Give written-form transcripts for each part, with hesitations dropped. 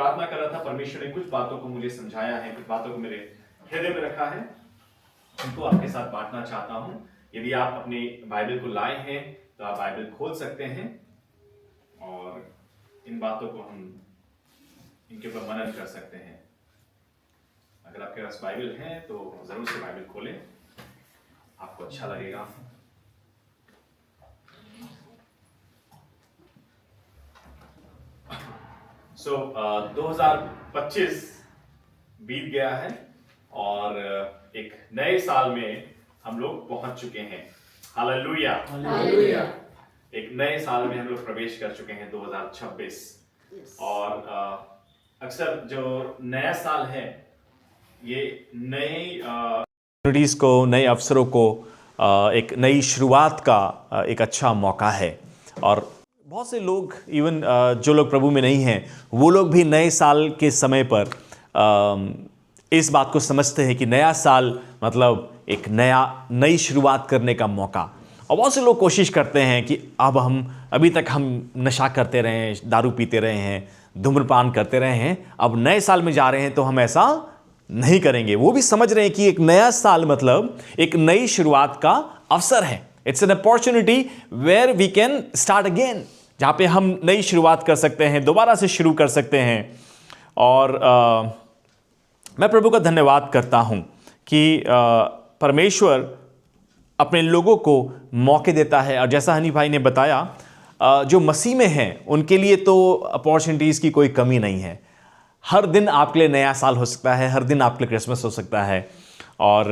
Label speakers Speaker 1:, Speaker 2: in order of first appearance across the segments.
Speaker 1: प्रार्थना कर रहा था, परमेश्वर ने कुछ बातों को मुझे समझाया है, कुछ बातों को मेरे हृदय में रखा है, उनको आपके साथ बांटना चाहता हूं। यदि आप अपनी बाइबल को लाए हैं तो आप बाइबल खोल सकते हैं और इन बातों को हम इनके ऊपर मनन कर सकते हैं। अगर आपके पास बाइबल है तो जरूर से बाइबल खोलें, आपको अच्छा लगेगा। सो 2025 बीत गया है और एक नए साल में हम लोग पहुंच चुके हैं। Hallelujah,
Speaker 2: hallelujah.
Speaker 1: एक नए साल में हम लोग प्रवेश कर चुके हैं 2026। और अक्सर जो नया साल है ये नए अपॉर्चुनिटीज को, नए अवसरों को, एक नई शुरुआत का एक अच्छा मौका है। और बहुत से लोग, इवन जो लोग प्रभु में नहीं हैं, वो लोग भी नए साल के समय पर इस बात को समझते हैं कि नया साल मतलब एक नई शुरुआत करने का मौका। और बहुत से लोग कोशिश करते हैं कि अभी तक हम नशा करते रहे हैं, दारू पीते रहे हैं, धूम्रपान करते रहे हैं, अब नए साल में जा रहे हैं तो हम ऐसा नहीं करेंगे। वो भी समझ रहे हैं कि एक नया साल मतलब एक नई शुरुआत का अवसर है। It's an opportunity where we can start again, जहाँ पे हम नई शुरुआत कर सकते हैं, दोबारा से शुरू कर सकते हैं। और मैं प्रभु का धन्यवाद करता हूँ कि परमेश्वर अपने लोगों को मौके देता है। और जैसा हनी भाई ने बताया, जो मसीह में हैं उनके लिए तो अपॉर्चुनिटीज़ की कोई कमी नहीं है। हर दिन आपके लिए नया साल हो सकता है, हर दिन आपके लिए क्रिसमस हो सकता है। और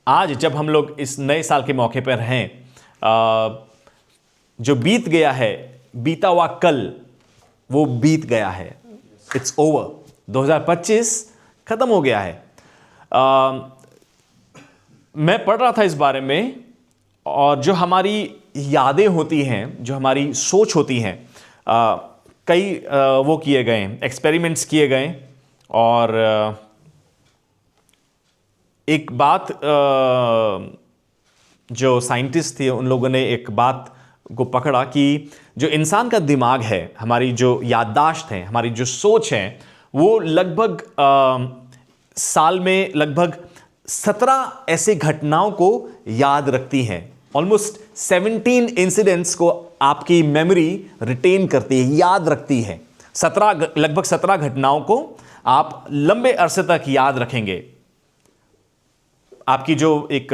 Speaker 1: आज जब हम लोग इस नए साल के मौके पर हैं, जो बीत गया है, बीता हुआ कल वो बीत गया है, इट्स ओवर। 2025 खत्म हो गया है। मैं पढ़ रहा था इस बारे में, और जो हमारी यादें होती हैं, जो हमारी सोच होती हैं, कई वो किए गए, एक्सपेरिमेंट्स किए गए। और एक बात, जो साइंटिस्ट थे उन लोगों ने एक बात को पकड़ा कि जो इंसान का दिमाग है, हमारी जो याददाश्त है, हमारी जो सोच है, वो लगभग साल में लगभग 17 ऐसे घटनाओं को याद रखती हैं। ऑलमोस्ट 17 इंसिडेंट्स को आपकी मेमोरी रिटेन करती है, याद रखती है। लगभग 17 घटनाओं को आप लंबे अरसे तक याद रखेंगे। आपकी जो एक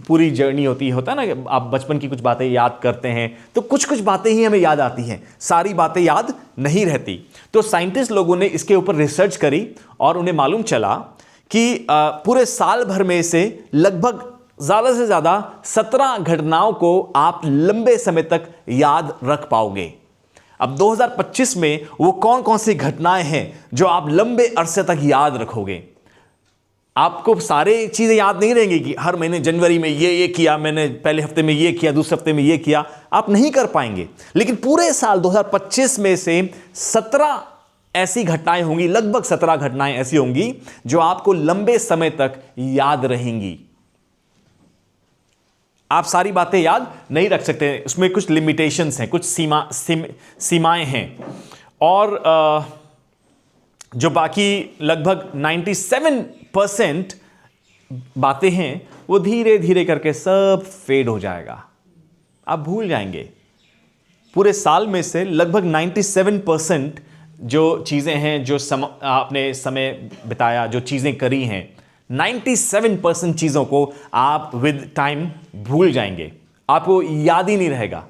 Speaker 1: पूरी जर्नी होता है ना, आप बचपन की कुछ बातें याद करते हैं तो कुछ कुछ बातें ही हमें याद आती हैं, सारी बातें याद नहीं रहती। तो साइंटिस्ट लोगों ने इसके ऊपर रिसर्च करी और उन्हें मालूम चला कि पूरे साल भर में से लगभग ज़्यादा से ज़्यादा 17 घटनाओं को आप लंबे समय तक याद रख पाओगे। अब 2025 में वो कौन कौन सी घटनाएं हैं जो आप लंबे अरसे तक याद रखोगे। आपको सारे चीज़ें याद नहीं रहेंगी कि हर महीने जनवरी में ये किया मैंने, पहले हफ्ते में ये किया, दूसरे हफ्ते में ये किया, आप नहीं कर पाएंगे। लेकिन पूरे साल 2025 में से 17 ऐसी घटनाएं होंगी, लगभग 17 घटनाएं ऐसी होंगी जो आपको लंबे समय तक याद रहेंगी। आप सारी बातें याद नहीं रख सकते, उसमें कुछ लिमिटेशंस हैं, कुछ सीमाएं हैं। और जो बाकी लगभग 97% बातें हैं वो धीरे धीरे करके सब फेड हो जाएगा, आप भूल जाएंगे। पूरे साल में से लगभग 97% जो चीज़ें हैं, जो आपने समय बिताया, जो चीज़ें करी हैं, 97% चीज़ों को आप विद टाइम भूल जाएंगे। आपको याद ही नहीं रहेगा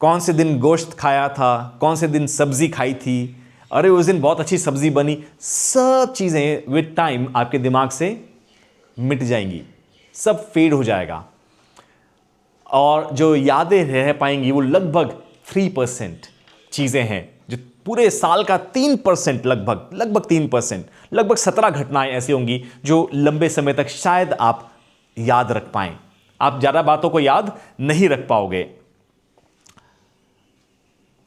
Speaker 1: कौन से दिन गोश्त खाया था, कौन से दिन सब्जी खाई थी, अरे उस दिन बहुत अच्छी सब्जी बनी। सब चीज़ें विद टाइम आपके दिमाग से मिट जाएंगी, सब फेड हो जाएगा। और जो यादें रह पाएंगी वो लगभग 3% चीज़ें हैं। जो पूरे साल का 3%, लगभग 3%, लगभग 17 घटनाएं ऐसी होंगी जो लंबे समय तक शायद आप याद रख पाएं। आप ज़्यादा बातों को याद नहीं रख पाओगे।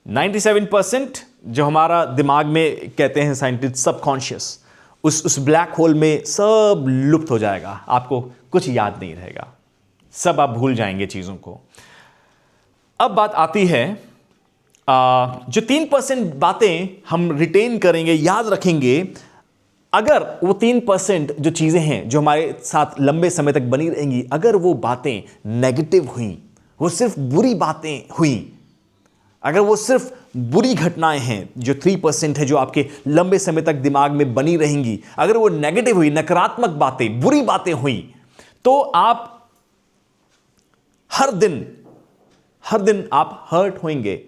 Speaker 1: 97% जो हमारा दिमाग में, कहते हैं साइंटिस्ट, सबकॉन्शियस, उस ब्लैक होल में सब लुप्त हो जाएगा, आपको कुछ याद नहीं रहेगा, सब आप भूल जाएंगे चीज़ों को। अब बात आती है
Speaker 2: जो 3% बातें हम रिटेन करेंगे, याद रखेंगे, अगर वो 3% जो चीज़ें हैं जो हमारे साथ लंबे समय तक बनी रहेंगी, अगर वो बातें नेगेटिव हुई, वो सिर्फ बुरी बातें हुई, अगर वो सिर्फ बुरी घटनाएं हैं, जो 3% है जो आपके लंबे समय तक दिमाग में बनी रहेंगी, अगर वो नेगेटिव हुई, नकारात्मक बातें, बुरी बातें हुई, तो आप हर दिन आप हर्ट होंगे,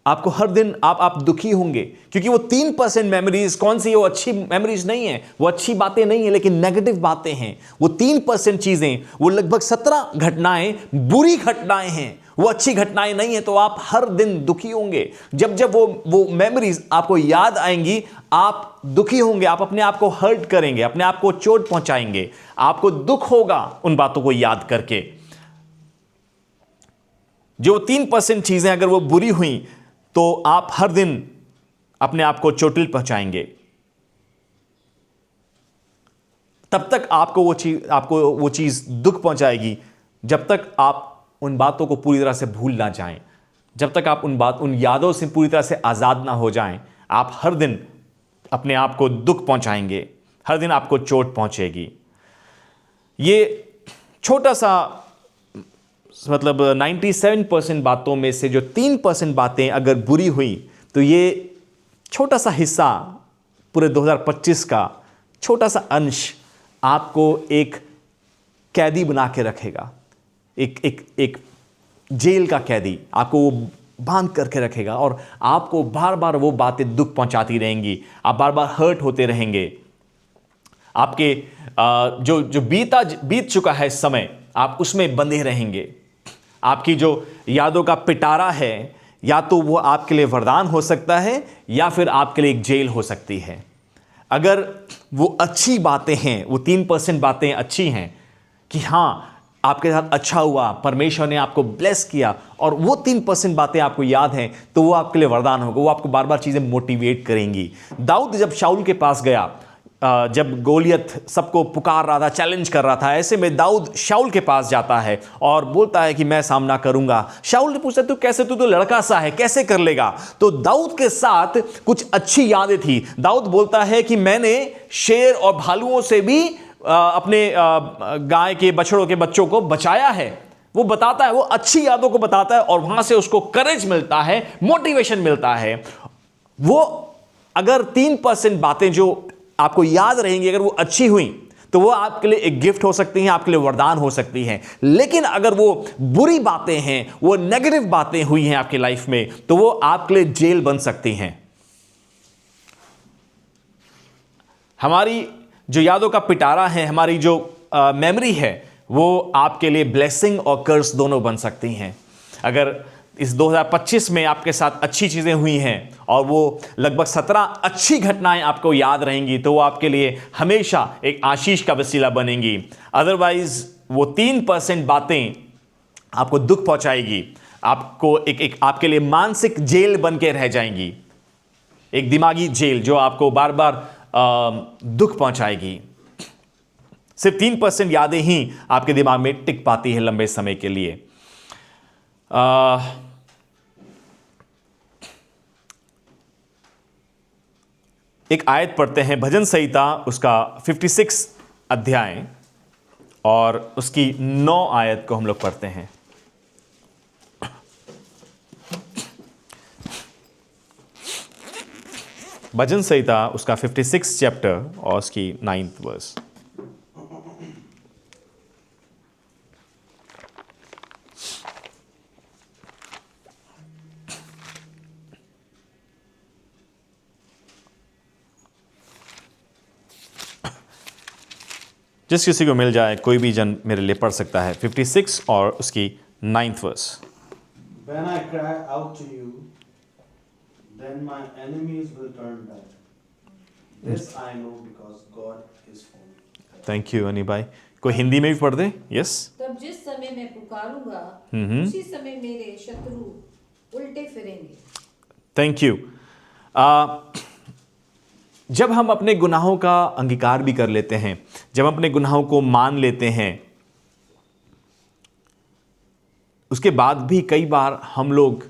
Speaker 2: आपको हर दिन आप दुखी होंगे, क्योंकि वो 3% मेमोरीज कौन सी है? वो अच्छी मेमोरीज नहीं है, वो अच्छी बातें नहीं है, लेकिन नेगेटिव बातें हैं। वो 3% चीजें, वो लगभग 17 घटनाएं बुरी घटनाएं हैं, वो अच्छी घटनाएं नहीं है। तो आप हर दिन दुखी होंगे। जब जब वो मेमोरीज आपको याद आएंगी, आप दुखी होंगे, आप अपने आप को हर्ट करेंगे, अपने आप को चोट पहुंचाएंगे, आपको दुख होगा उन बातों को याद करके। जो 3% चीजें अगर वो बुरी हुई, तो आप हर दिन अपने आप को चोटिल पहुंचाएंगे। तब तक आपको वो चीज दुख पहुंचाएगी, जब तक आप उन बातों को पूरी तरह से भूल ना जाएं, जब तक आप उन यादों से पूरी तरह से आजाद ना हो जाएं। आप हर दिन अपने आप को दुख पहुंचाएंगे, हर दिन आपको चोट पहुंचेगी। ये छोटा सा, मतलब 97% बातों में से जो 3% बातें अगर बुरी हुई, तो ये छोटा सा हिस्सा पूरे 2025 का छोटा सा अंश आपको एक कैदी बना के रखेगा, एक जेल का कैदी आपको वो बांध करके रखेगा, और आपको बार बार वो बातें दुख पहुंचाती रहेंगी, आप बार बार हर्ट होते रहेंगे। आपके जो बीत चुका है समय, आप उसमें बंधे रहेंगे। आपकी जो यादों का पिटारा है, या तो वो आपके लिए वरदान हो सकता है, या फिर आपके लिए एक जेल हो सकती है। अगर वो अच्छी बातें हैं, वो 3% बातें अच्छी हैं कि हाँ आपके साथ अच्छा हुआ, परमेश्वर ने आपको ब्लेस किया, और वो 3% बातें आपको याद हैं, तो वो आपके लिए वरदान होगा, वो आपको बार बार चीज़ें मोटिवेट करेंगी। दाऊद जब शाऊल के पास गया, जब गोलियत सबको पुकार रहा था, चैलेंज कर रहा था, ऐसे में दाऊद शाऊल के पास जाता है और बोलता है कि मैं सामना करूंगा। शाऊल ने पूछा, तू कैसे, तू तो लड़का सा है, कैसे कर लेगा? तो दाऊद के साथ कुछ अच्छी यादें थी। दाऊद बोलता है कि मैंने शेर और भालुओं से भी अपने गाय के बछड़ों के बच्चों को बचाया है। वो बताता है, वो अच्छी यादों को बताता है, और वहां से उसको करेज मिलता है, मोटिवेशन मिलता है। वो अगर 3% बातें जो आपको याद रहेंगी, अगर वो अच्छी हुई, तो वो आपके लिए एक गिफ्ट हो सकती हैं, आपके लिए वरदान हो सकती हैं। लेकिन अगर वो बुरी बातें हैं, वो नेगेटिव बातें हुई हैं आपकी लाइफ में, तो वो आपके लिए जेल बन सकती हैं। हमारी जो यादों का पिटारा है, हमारी जो मेमोरी है, वो आपके लिए ब्लेसिंग और कर्स दोनों बन सकती हैं। अगर इस 2025 में आपके साथ अच्छी चीज़ें हुई हैं, और वो लगभग 17 अच्छी घटनाएं आपको याद रहेंगी, तो वो आपके लिए हमेशा एक आशीष का वसीला बनेंगी। अदरवाइज वो 3% बातें आपको दुख पहुंचाएगी, आपको एक आपके लिए मानसिक जेल बन के रह जाएंगी, एक दिमागी जेल जो आपको बार बार दुख पहुंचाएगी। सिर्फ 3% यादें ही आपके दिमाग में टिक पाती है लंबे समय के लिए। एक आयत पढ़ते हैं, भजन संहिता उसका 56 अध्याय और उसकी 9 आयत को हम लोग पढ़ते हैं। भजन संहिता उसका 56 चैप्टर और उसकी 9th वर्स। जिस किसी को मिल जाए, कोई भी जन मेरे लिए पढ़ सकता है। 56 और उसकी 9th verse.
Speaker 3: When I cry out to you, then my enemies will turn back. This I know because God is for me.
Speaker 2: Thank you अनी भाई। कोई हिंदी में भी पढ़ दे। यस।
Speaker 4: तब जिस समय मैं पुकारूंगा, उसी समय मेरे शत्रु उल्टे फिरेंगे।
Speaker 2: Thank you. जब हम अपने गुनाहों का अंगीकार भी कर लेते हैं, जब हम अपने गुनाहों को मान लेते हैं, उसके बाद भी कई बार हम लोग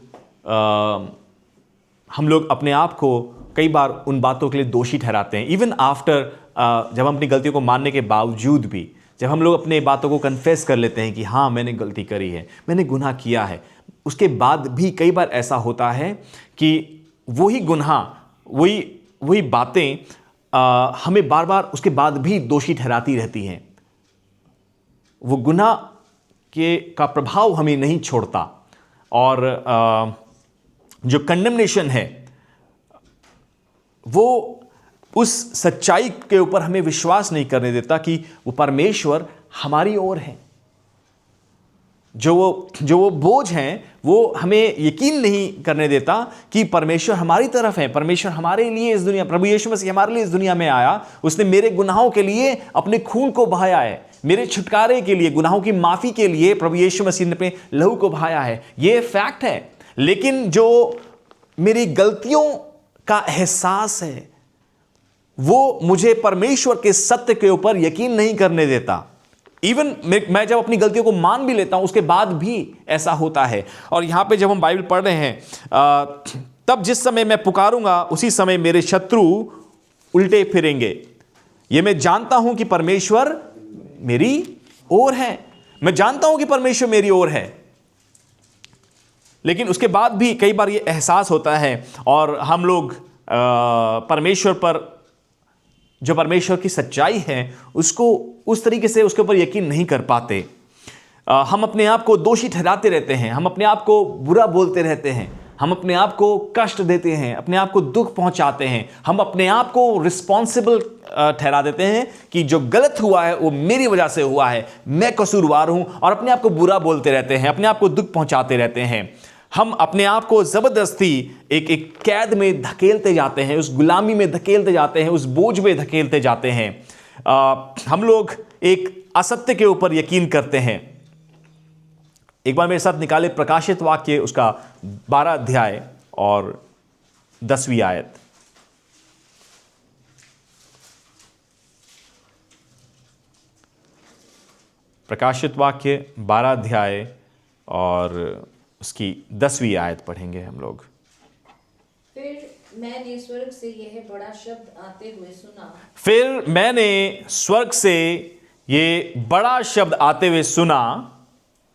Speaker 2: हम लोग अपने आप को कई बार उन बातों के लिए दोषी ठहराते हैं। इवन आफ्टर, जब हम अपनी गलतियों को मानने के बावजूद भी, जब हम लोग अपने बातों को कन्फेस कर लेते हैं कि हाँ मैंने गलती करी है, मैंने गुनाह किया है, उसके बाद भी कई बार ऐसा होता है कि वही गुनाह, वही बातें हमें बार बार उसके बाद भी दोषी ठहराती रहती हैं। वो गुनाह का प्रभाव हमें नहीं छोड़ता, और जो कंडेमनेशन है वो उस सच्चाई के ऊपर हमें विश्वास नहीं करने देता कि वो परमेश्वर हमारी ओर है। जो वो बोझ हैं वो हमें यकीन नहीं करने देता कि परमेश्वर हमारी तरफ है, परमेश्वर हमारे लिए इस दुनिया, प्रभु यीशु मसीह हमारे लिए इस दुनिया में आया, उसने मेरे गुनाहों के लिए अपने खून को बहाया है, मेरे छुटकारे के लिए, गुनाहों की माफ़ी के लिए प्रभु यीशु मसीह ने अपने लहू को बहाया है। ये फैक्ट है। लेकिन जो मेरी गलतियों का एहसास है वो मुझे परमेश्वर के सत्य के ऊपर यकीन नहीं करने देता। इवन मैं जब अपनी गलतियों को मान भी लेता हूं उसके बाद भी ऐसा होता है। और यहां पे जब हम बाइबल पढ़ रहे हैं, तब जिस समय मैं पुकारूंगा उसी समय मेरे शत्रु उल्टे फिरेंगे। ये मैं जानता हूं कि परमेश्वर मेरी ओर है, मैं जानता हूं कि परमेश्वर मेरी ओर है, लेकिन उसके बाद भी कई बार ये एहसास होता है और हम लोग परमेश्वर पर, जो परमेश्वर की सच्चाई है, उसको उस तरीके से उसके ऊपर यकीन नहीं कर पाते। हम अपने आप को दोषी ठहराते रहते हैं, हम अपने आप को बुरा बोलते रहते हैं, हम अपने आप को कष्ट देते हैं, अपने आप को दुख पहुंचाते हैं, हम अपने आप को रिस्पॉन्सिबल ठहरा देते हैं कि जो गलत हुआ है वो मेरी वजह से हुआ है, मैं कसूरवार हूं, और अपने आप को बुरा बोलते रहते हैं, अपने आप को दुख पहुंचाते रहते हैं। हम अपने आप को ज़बरदस्ती एक कैद में धकेलते जाते हैं, उस गुलामी में धकेलते जाते हैं, उस बोझ में धकेलते जाते हैं। हम लोग एक असत्य के ऊपर यकीन करते हैं। एक बार मेरे साथ निकाले प्रकाशित वाक्य, उसका 12 अध्याय और 10वीं आयत। प्रकाशित वाक्य 12 अध्याय और उसकी 10वीं आयत पढ़ेंगे हम लोग।
Speaker 4: फिर मैंने स्वर्ग से यह बड़ा शब्द आते हुए सुना।
Speaker 2: फिर मैंने स्वर्ग से ये बड़ा शब्द आते हुए सुना।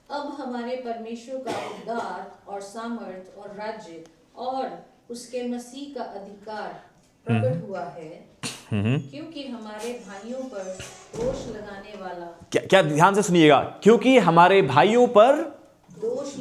Speaker 4: अब हमारे परमेश्वर का उद्धार और सामर्थ और राज्य और उसके मसीह का अधिकार प्रकट हुआ है, क्योंकि हमारे भाइयों पर दोष लगाने वाला,
Speaker 2: क्या ध्यान से सुनिएगा, क्योंकि हमारे भाइयों पर दोष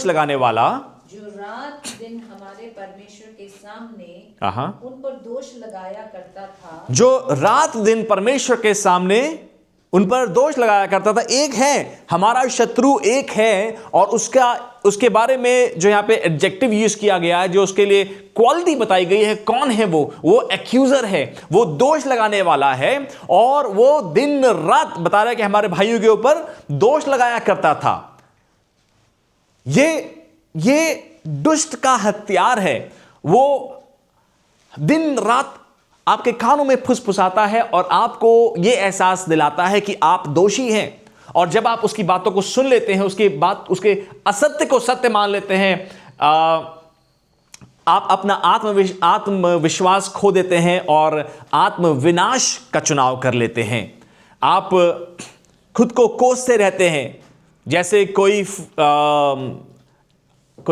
Speaker 2: लगाने वाला
Speaker 4: जो रात दिन हमारे परमेश्वर के सामने उन पर दोष लगाया करता था,
Speaker 2: जो रात दिन परमेश्वर के सामने उन पर दोष लगाया करता था, एक है, हमारा शत्रु एक है, और उसके बारे में जो यहाँ पे एडजेक्टिव यूज किया गया है, जो उसके लिए क्वालिटी बताई गई है, कौन है वो एक्यूजर है, वो दोष लगाने वाला है, और वो दिन रात बता रहा है कि हमारे भाइयों के ऊपर दोष लगाया करता था। ये दुष्ट का हथियार है। वो दिन रात आपके कानों में फुसफुसाता है और आपको यह एहसास दिलाता है कि आप दोषी हैं, और जब आप उसकी बातों को सुन लेते हैं, उसके असत्य को सत्य मान लेते हैं, आप अपना आत्मविश्वास खो देते हैं और आत्मविनाश का चुनाव कर लेते हैं। आप खुद को कोसते रहते हैं, जैसे कोई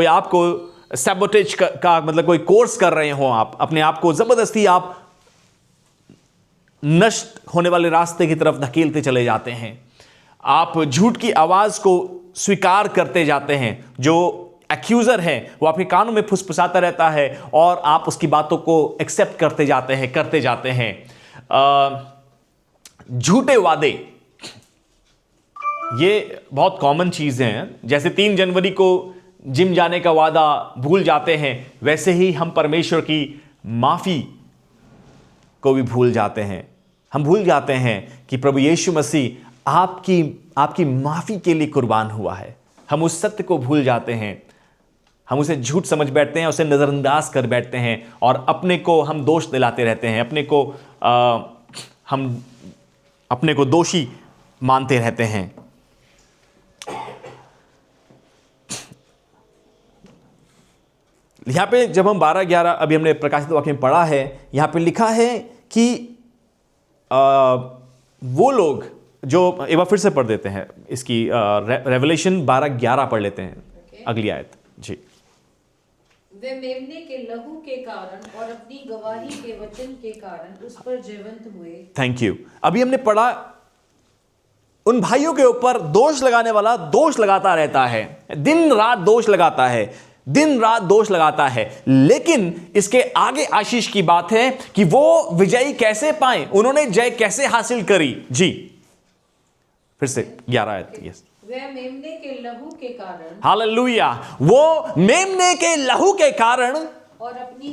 Speaker 2: आपको सैबोटेज का मतलब कोई कोर्स कर रहे हो, आप अपने आप को जबरदस्ती आप नष्ट होने वाले रास्ते की तरफ धकेलते चले जाते हैं। आप झूठ की आवाज को स्वीकार करते जाते हैं। जो एक्यूजर है वो आपके कानों में फुसफुसाता रहता है और आप उसकी बातों को एक्सेप्ट करते जाते हैं। झूठे वादे, ये बहुत कॉमन चीज़ हैं। जैसे 3 जनवरी को जिम जाने का वादा भूल जाते हैं, वैसे ही हम परमेश्वर की माफ़ी को भी भूल जाते हैं। हम भूल जाते हैं कि प्रभु यीशु मसीह आपकी माफ़ी के लिए कुर्बान हुआ है। हम उस सत्य को भूल जाते हैं, हम उसे झूठ समझ बैठते हैं, उसे नज़रअंदाज कर बैठते हैं और अपने को हम दोष दिलाते रहते हैं, हम अपने को दोषी मानते रहते हैं। यहाँ पे जब हम 12-11 अभी हमने प्रकाशित वाक्य में पढ़ा है, यहाँ पे लिखा है कि वो लोग जो, एक बार फिर से पढ़ देते हैं इसकी रेवलेशन 12-11 पढ़ लेते हैं, अगली आयत जी।
Speaker 4: वे मेमने के लहू के कारण और अपनी गवाही के वचन के कारण उस पर जयवंत हुए।
Speaker 2: Thank you. अभी हमने पढ़ा उन भाइयों के ऊपर दोष लगाने वाला दोष लगाता रहता है, दिन रात दोष लगाता है, दिन रात दोष लगाता है, लेकिन इसके आगे आशीष की बात है कि वो विजयी कैसे पाए, उन्होंने जय कैसे हासिल करी जी। फिर से 11 आयत। यस,
Speaker 4: वे मेमने के लहू के कारण,
Speaker 2: हालेलुया, वो मेमने के लहू के कारण
Speaker 4: और अपनी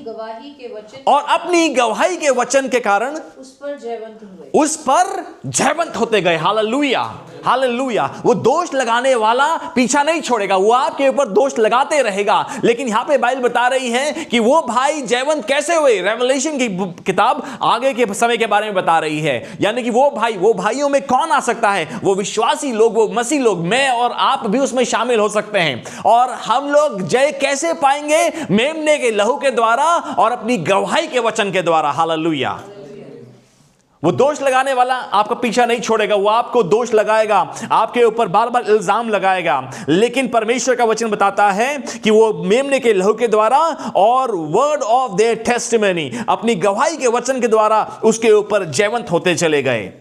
Speaker 4: गवाही के वचन
Speaker 2: के कारण
Speaker 4: उस पर जयवंत हुए,
Speaker 2: उस पर जयवंत होते गए। Hallelujah, hallelujah. वो दोष लगाने वाला पीछा नहीं छोड़ेगा, वो आपके ऊपर दोष लगाते रहेगा, लेकिन यहां पे बाइबल बता रही है कि वो भाई जयवंत कैसे हुए। रेवलेशन की किताब आगे के समय के बारे में बता रही है, यानी कि वो भाइयों में कौन आ सकता है? वो विश्वासी लोग, वो मसीह लोग, मैं और आप भी उसमें शामिल हो सकते हैं। और हम लोग जय कैसे पाएंगे? मेमने के लहू के द्वारा और अपनी गवाही के वचन के द्वारा। हालेलुया। वो दोष लगाने वाला आपका पीछा नहीं छोड़ेगा, वो आपको दोष लगाएगा, आपके ऊपर बार बार इल्जाम लगाएगा, लेकिन परमेश्वर का वचन बताता है कि वो मेमने के लहू के द्वारा और वर्ड ऑफ देयर टेस्टिमनी, अपनी गवाही के वचन के द्वारा उसके ऊपर जयवंत होते चले गए।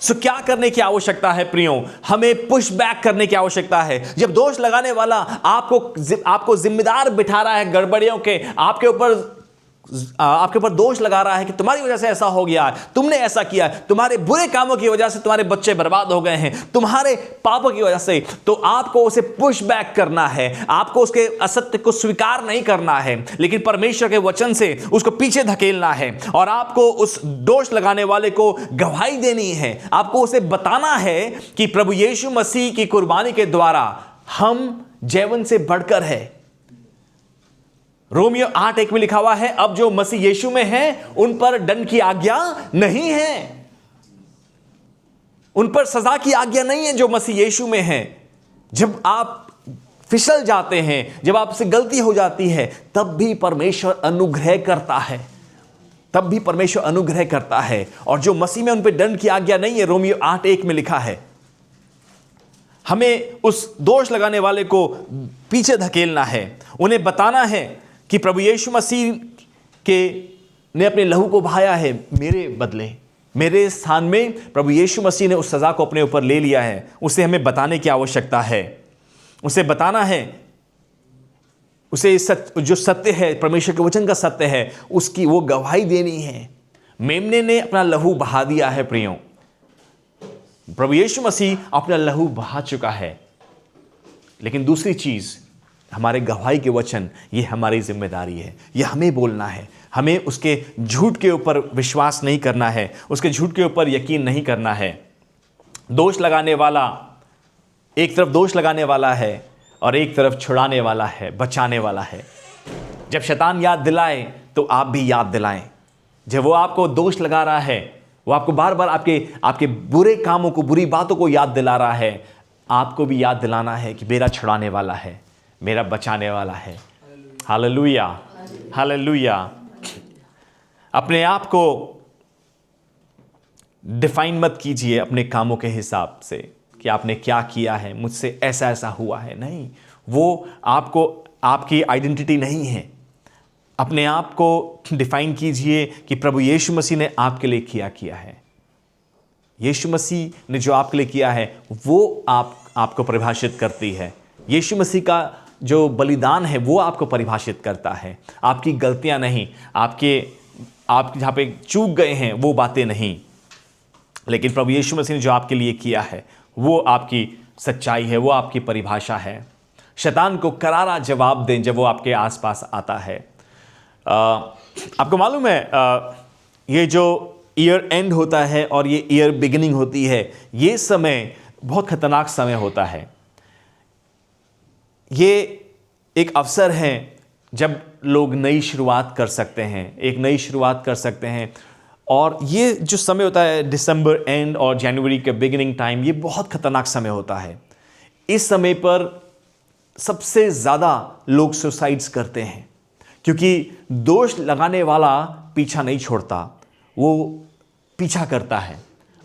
Speaker 2: सो क्या करने की आवश्यकता है प्रियो? हमें पुश बैक करने की आवश्यकता है। जब दोष लगाने वाला आपको जिम्मेदार बिठा रहा है गड़बड़ियों के, आपके ऊपर दोष लगा रहा है कि तुम्हारी वजह से ऐसा हो गया, तुमने ऐसा किया, तुम्हारे बुरे कामों की वजह से तुम्हारे बच्चे बर्बाद हो गए हैं, तुम्हारे पापों की वजह से, तो आपको उसे पुश बैक करना है, आपको उसके असत्य को स्वीकार नहीं करना है, लेकिन परमेश्वर के वचन से उसको पीछे धकेलना है और आपको उस दोष लगाने वाले को गवाही देनी है। आपको उसे बताना है कि प्रभु यीशु मसीह की कुर्बानी के द्वारा हम जयवंत से बढ़कर है। रोमियो 8:1 में लिखा हुआ है, अब जो मसीह यीशु में है उन पर दंड की आज्ञा नहीं है, उन पर सजा की आज्ञा नहीं है जो मसीह यीशु में है। जब आप फिसल जाते हैं, जब आपसे गलती हो जाती है, तब भी परमेश्वर अनुग्रह करता है, तब भी परमेश्वर अनुग्रह करता है। और जो मसीह में उन पर दंड की आज्ञा नहीं है, रोमियो 8:1 में लिखा है। हमें उस दोष लगाने वाले को पीछे धकेलना है, उन्हें बताना है कि प्रभु यीशु मसीह ने अपने लहू को बहाया है मेरे बदले, मेरे स्थान में प्रभु यीशु मसीह ने उस सज़ा को अपने ऊपर ले लिया है। उसे हमें बताने की आवश्यकता है, उसे बताना है, उसे जो सत्य है, परमेश्वर के वचन का सत्य है, उसकी वो गवाही देनी है। मेमने ने अपना लहू बहा दिया है प्रियो, प्रभु यीशु मसीह अपना लहू बहा चुका है, लेकिन दूसरी चीज़ हमारे गवाही के वचन, ये हमारी जिम्मेदारी है, ये हमें बोलना है। हमें उसके झूठ के ऊपर विश्वास नहीं करना है, उसके झूठ के ऊपर यकीन नहीं करना है। दोष लगाने वाला एक तरफ दोष लगाने वाला है और एक तरफ छुड़ाने वाला है, बचाने वाला है। जब शैतान याद दिलाए तो आप भी याद दिलाएं। जब वो आपको दोष लगा रहा है, वो आपको बार बार आपके बुरे कामों को, बुरी बातों को याद दिला रहा है, आपको भी याद दिलाना है कि मेरा छुड़ाने वाला है, मेरा बचाने वाला है। Hallelujah, hallelujah. अपने आप को डिफाइन मत कीजिए अपने कामों के हिसाब से कि आपने क्या किया है, मुझसे ऐसा ऐसा हुआ है। नहीं, वो आपकी आइडेंटिटी नहीं है। अपने आप को डिफाइन कीजिए कि प्रभु यीशु मसीह ने आपके लिए किया है। यीशु मसीह ने जो आपके लिए किया है वो आपको परिभाषित करती है। यीशु मसीह का जो बलिदान है वो आपको परिभाषित करता है, आपकी गलतियां नहीं, आप जहाँ पे चूक गए हैं वो बातें नहीं, लेकिन प्रभु यीशु मसीह ने जो आपके लिए किया है वो आपकी सच्चाई है, वो आपकी परिभाषा है। शैतान को करारा जवाब दें जब वो आपके आसपास आता है। आपको मालूम है ये जो ईयर एंड होता है और ये ईयर बिगिनिंग होती है, ये समय बहुत खतरनाक समय होता है। ये एक अवसर है जब लोग नई शुरुआत कर सकते हैं, एक नई शुरुआत कर सकते हैं। और ये जो समय होता है दिसंबर एंड और जनवरी के बिगिनिंग टाइम, ये बहुत खतरनाक समय होता है। इस समय पर सबसे ज़्यादा लोग सुसाइड्स करते हैं, क्योंकि दोष लगाने वाला पीछा नहीं छोड़ता, वो पीछा करता है।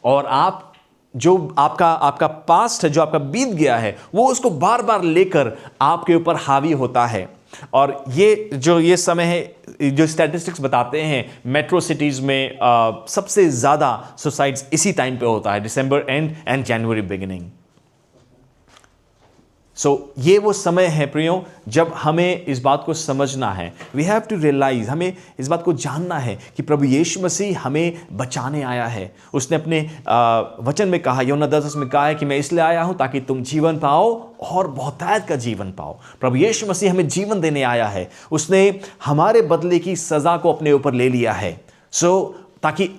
Speaker 2: और आप जो आपका पास्ट है, जो आपका बीत गया है, वो उसको बार बार लेकर आपके ऊपर हावी होता है। और ये समय है, जो स्टैटिस्टिक्स बताते हैं, मेट्रो सिटीज़ में सबसे ज़्यादा सुसाइड्स इसी टाइम पे होता है, दिसंबर एंड जनवरी बिगिनिंग। ये वो समय है प्रियो, जब हमें इस बात को समझना है। वी हैव टू रियलाइज, हमें इस बात को जानना है कि प्रभु यीशु मसीह हमें बचाने आया है। उसने अपने वचन में कहा, यूहन्ना 10 में कहा है कि मैं इसलिए आया हूं ताकि तुम जीवन पाओ और बहुतायत का जीवन पाओ। प्रभु यीशु मसीह हमें जीवन देने आया है। उसने हमारे बदले की सज़ा को अपने ऊपर ले लिया है, ताकि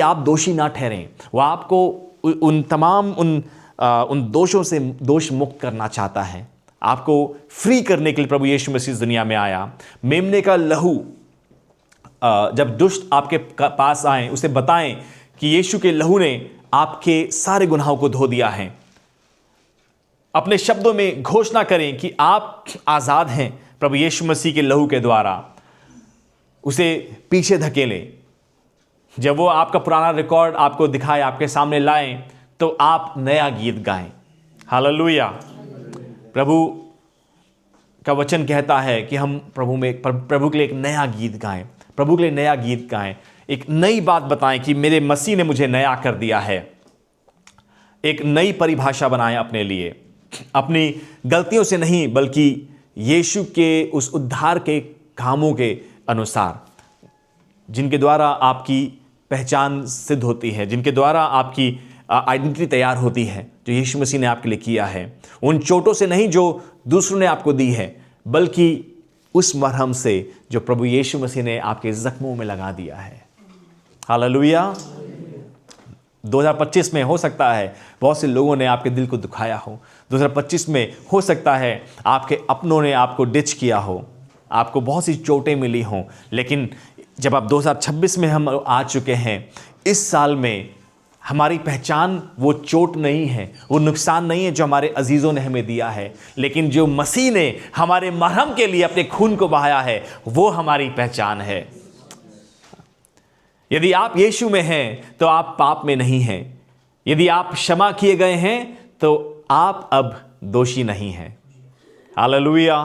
Speaker 2: आप दोषी ना ठहरें। वह आपको उन दोषों से दोष मुक्त करना चाहता है। आपको फ्री करने के लिए प्रभु यीशु मसीह इस दुनिया में आया। मेमने का लहू, जब दुष्ट आपके पास आए, उसे बताएं कि यीशु के लहू ने आपके सारे गुनाहों को धो दिया है। अपने शब्दों में घोषणा करें कि आप आज़ाद हैं प्रभु यीशु मसीह के लहू के द्वारा। उसे पीछे धकेलें। जब वो आपका पुराना रिकॉर्ड आपको दिखाए, आपके सामने लाएं, तो आप नया गीत गाएं। हालेलुया। प्रभु का वचन कहता है कि हम प्रभु के लिए एक नया गीत गाएं, प्रभु के लिए नया गीत गाएं, एक नई बात बताएं कि मेरे मसीह ने मुझे नया कर दिया है। एक नई परिभाषा बनाएं अपने लिए, अपनी गलतियों से नहीं, बल्कि यीशु के उस उद्धार के कामों के अनुसार, जिनके द्वारा आपकी पहचान सिद्ध होती है, जिनके द्वारा आपकी आइडेंटिटी तैयार होती है, जो यीशु मसीह ने आपके लिए किया है। उन चोटों से नहीं जो दूसरों ने आपको दी है, बल्कि उस मरहम से जो प्रभु यीशु मसीह ने आपके जख्मों में लगा दिया है। हालेलुया। 2025 में हो सकता है बहुत से लोगों ने आपके दिल को दुखाया हो। 2025 में हो सकता है आपके अपनों ने आपको डिच किया हो, आपको बहुत सी चोटें मिली हों। लेकिन जब आप 2026 में हम आ चुके हैं, इस साल में हमारी पहचान वो चोट नहीं है, वो नुकसान नहीं है जो हमारे अजीज़ों ने हमें दिया है, लेकिन जो मसीह ने हमारे मरहम के लिए अपने खून को बहाया है, वो हमारी पहचान है। यदि आप यीशु में हैं तो आप पाप में नहीं हैं। यदि आप क्षमा किए गए हैं तो आप अब दोषी नहीं हैं। हालेलुया।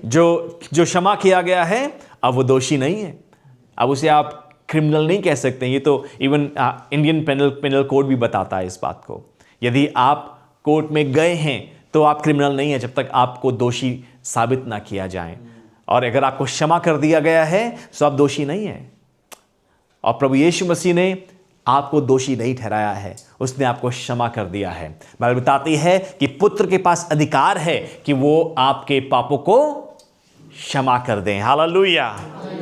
Speaker 2: जो क्षमा किया गया है, अब वो दोषी नहीं है। अब उसे आप क्रिमिनल नहीं कह सकते। ये तो इवन इंडियन पेनल कोड भी बताता है इस बात को। यदि आप कोर्ट में गए हैं तो आप क्रिमिनल नहीं है, जब तक आपको दोषी साबित ना किया जाए। और अगर आपको क्षमा कर दिया गया है तो आप दोषी नहीं हैं। और प्रभु यीशु मसीह ने आपको दोषी नहीं ठहराया है, उसने आपको क्षमा कर दिया है। बाइबल बताती है कि पुत्र के पास अधिकार है कि वो आपके पापों को क्षमा कर दें। Hallelujah,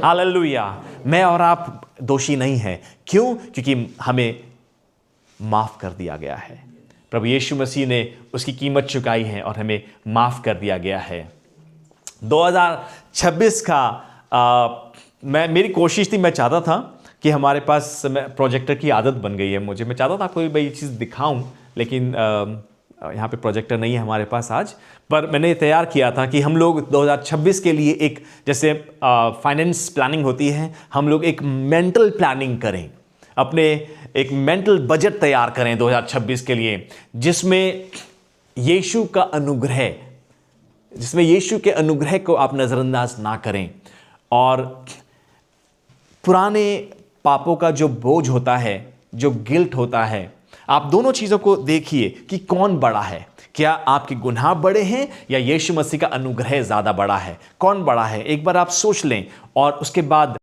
Speaker 2: hallelujah. मैं और आप दोषी नहीं हैं। क्यों? क्योंकि हमें माफ़ कर दिया गया है। प्रभु यीशु मसीह ने उसकी कीमत चुकाई है और हमें माफ़ कर दिया गया है। 2026 का मेरी कोशिश थी, मैं चाहता था कि हमारे पास प्रोजेक्टर की आदत बन गई है मुझे। मैं चाहता था कोई भाई चीज़ दिखाऊं, लेकिन यहाँ पे प्रोजेक्टर नहीं है हमारे पास आज। पर मैंने तैयार किया था कि हम लोग 2026 के लिए एक, जैसे फाइनेंस प्लानिंग होती है, हम लोग एक मेंटल प्लानिंग करें, अपने एक मेंटल बजट तैयार करें 2026 के लिए, जिसमें यीशु के अनुग्रह को आप नज़रअंदाज ना करें। और पुराने पापों का जो बोझ होता है, जो गिल्ट होता है, आप दोनों चीज़ों को देखिए कि कौन बड़ा है। क्या आपके गुनाह बड़े हैं या यीशु मसीह का अनुग्रह ज़्यादा बड़ा है? कौन बड़ा है? एक बार आप सोच लें और उसके बाद